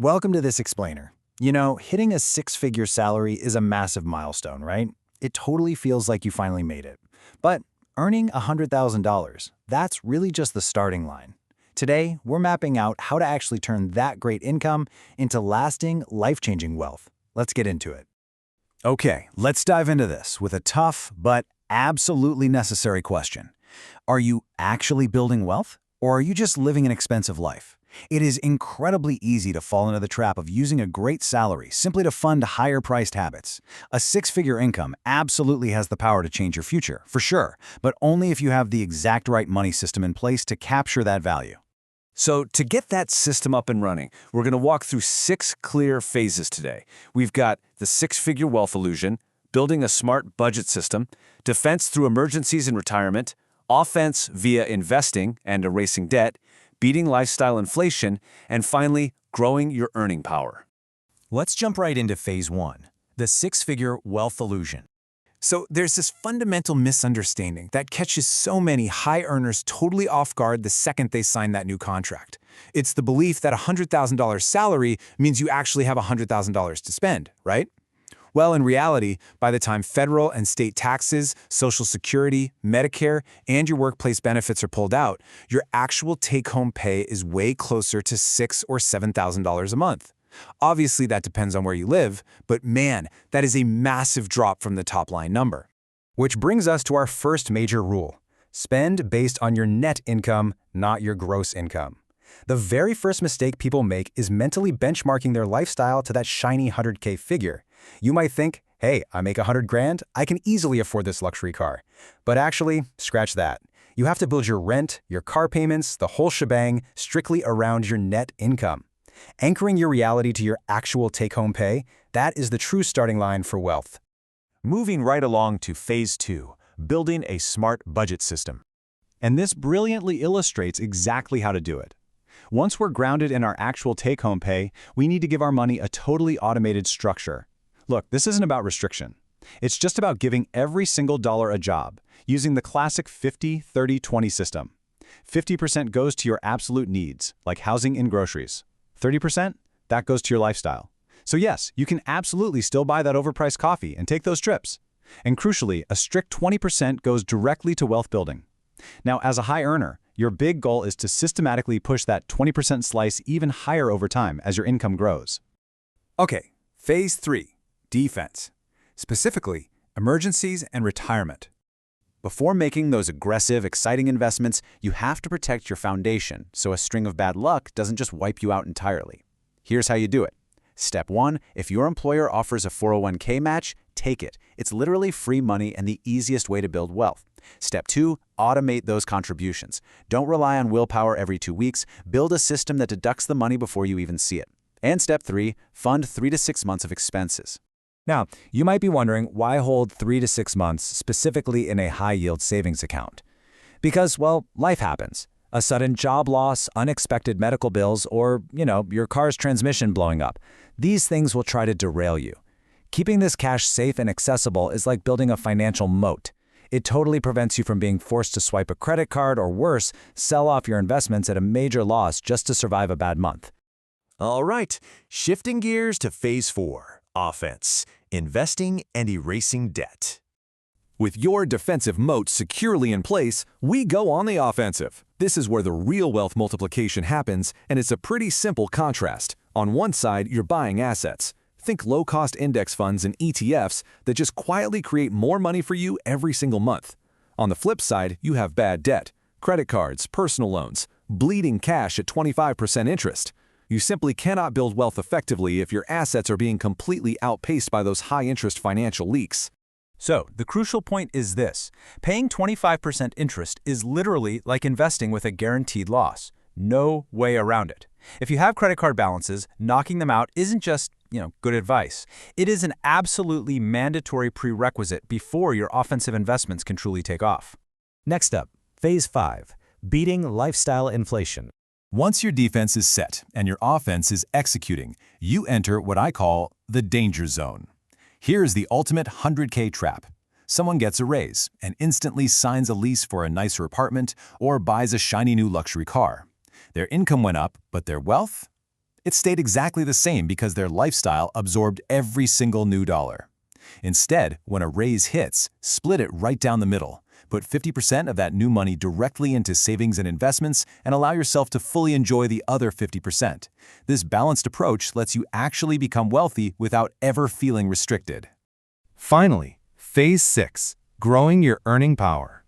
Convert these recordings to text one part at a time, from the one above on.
Welcome to this explainer. You know, hitting a six-figure salary is a massive milestone, right? It totally feels like you finally made it. But earning $100,000, that's really just the starting line. Today, we're mapping out how to actually turn that great income into lasting, life-changing wealth. Let's get into it. Okay, let's dive into this with a tough but absolutely necessary question. Are you actually building wealth, or are you just living an expensive life? It is incredibly easy to fall into the trap of using a great salary simply to fund higher-priced habits. A six-figure income absolutely has the power to change your future, for sure, but only if you have the exact right money system in place to capture that value. So to get that system up and running, we're going to walk through 6 clear phases today. We've got the six-figure wealth illusion, building a smart budget system, defense through emergencies and retirement, offense via investing and erasing debt, beating lifestyle inflation, and finally, growing your earning power. Let's jump right into phase 1, the six-figure wealth illusion. So there's this fundamental misunderstanding that catches so many high earners totally off guard the second they sign that new contract. It's the belief that a $100,000 salary means you actually have $100,000 to spend, right? Well, in reality, by the time federal and state taxes, Social Security, Medicare, and your workplace benefits are pulled out, your actual take-home pay is way closer to $6,000 or $7,000 a month. Obviously, that depends on where you live, but man, that is a massive drop from the top-line number. Which brings us to our first major rule. Spend based on your net income, not your gross income. The very first mistake people make is mentally benchmarking their lifestyle to that shiny 100K figure. You might think, hey, I make 100 grand, I can easily afford this luxury car. But actually, scratch that. You have to build your rent, your car payments, the whole shebang strictly around your net income. Anchoring your reality to your actual take-home pay, that is the true starting line for wealth. Moving right along to phase 2, building a smart budget system. And this brilliantly illustrates exactly how to do it. Once we're grounded in our actual take-home pay, we need to give our money a totally automated structure. Look, this isn't about restriction. It's just about giving every single dollar a job, using the classic 50-30-20 system. 50% goes to your absolute needs, like housing and groceries. 30%? That goes to your lifestyle. So yes, you can absolutely still buy that overpriced coffee and take those trips. And crucially, a strict 20% goes directly to wealth building. Now, as a high earner, your big goal is to systematically push that 20% slice even higher over time as your income grows. Okay, phase 3. Defense. Specifically, emergencies and retirement. Before making those aggressive, exciting investments, you have to protect your foundation so a string of bad luck doesn't just wipe you out entirely. Here's how you do it. Step 1, if your employer offers a 401k match, take it. It's literally free money and the easiest way to build wealth. Step 2, automate those contributions. Don't rely on willpower every 2 weeks. Build a system that deducts the money before you even see it. And step 3, fund 3 to 6 months of expenses. Now, you might be wondering why hold 3 to 6 months specifically in a high-yield savings account. Because, well, life happens. A sudden job loss, unexpected medical bills, or, your car's transmission blowing up. These things will try to derail you. Keeping this cash safe and accessible is like building a financial moat. It totally prevents you from being forced to swipe a credit card or worse, sell off your investments at a major loss just to survive a bad month. All right, shifting gears to phase 4, offense, investing and erasing debt. With your defensive moat securely in place, we go on the offensive. This is where the real wealth multiplication happens, and it's a pretty simple contrast. On one side, you're buying assets. Think low-cost index funds and ETFs that just quietly create more money for you every single month. On the flip side, you have bad debt, credit cards, personal loans, bleeding cash at 25% interest. You simply cannot build wealth effectively if your assets are being completely outpaced by those high-interest financial leaks. So, the crucial point is this. Paying 25% interest is literally like investing with a guaranteed loss. No way around it. If you have credit card balances, knocking them out isn't just, good advice. It is an absolutely mandatory prerequisite before your offensive investments can truly take off. Next up, phase 5, beating lifestyle inflation. Once your defense is set and your offense is executing, you enter what I call the danger zone. Here's the ultimate 100K trap. Someone gets a raise and instantly signs a lease for a nicer apartment or buys a shiny new luxury car. Their income went up, but their wealth? It stayed exactly the same because their lifestyle absorbed every single new dollar. Instead, when a raise hits, split it right down the middle. Put 50% of that new money directly into savings and investments and allow yourself to fully enjoy the other 50%. This balanced approach lets you actually become wealthy without ever feeling restricted. Finally, Phase 6, growing your earning power.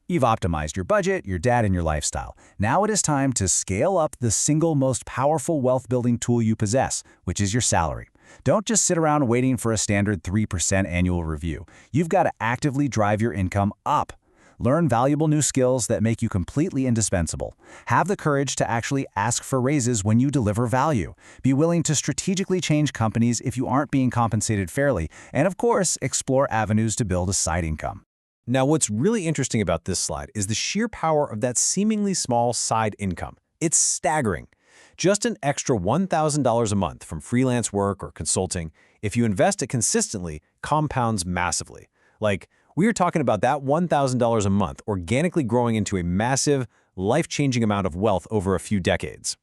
You've optimized your budget, your dad, and your lifestyle. Now it is time to scale up the single most powerful wealth-building tool you possess, which is your salary. Don't just sit around waiting for a standard 3% annual review. You've got to actively drive your income up. Learn valuable new skills that make you completely indispensable. Have the courage to actually ask for raises when you deliver value. Be willing to strategically change companies if you aren't being compensated fairly. And of course, explore avenues to build a side income. Now, what's really interesting about this slide is the sheer power of that seemingly small side income. It's staggering. Just an extra $1,000 a month from freelance work or consulting, if you invest it consistently, compounds massively. Like, we are talking about that $1,000 a month organically growing into a massive, life-changing amount of wealth over a few decades.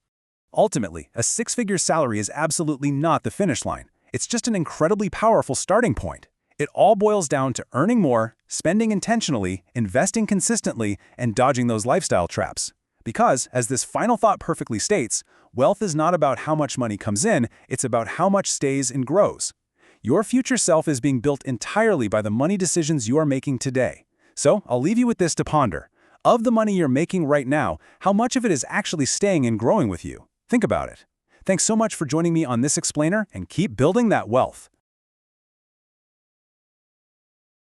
Ultimately, a six-figure salary is absolutely not the finish line. It's just an incredibly powerful starting point. It all boils down to earning more, spending intentionally, investing consistently, and dodging those lifestyle traps. Because, as this final thought perfectly states, wealth is not about how much money comes in, it's about how much stays and grows. Your future self is being built entirely by the money decisions you are making today. So, I'll leave you with this to ponder. Of the money you're making right now, how much of it is actually staying and growing with you? Think about it. Thanks so much for joining me on this explainer, and keep building that wealth.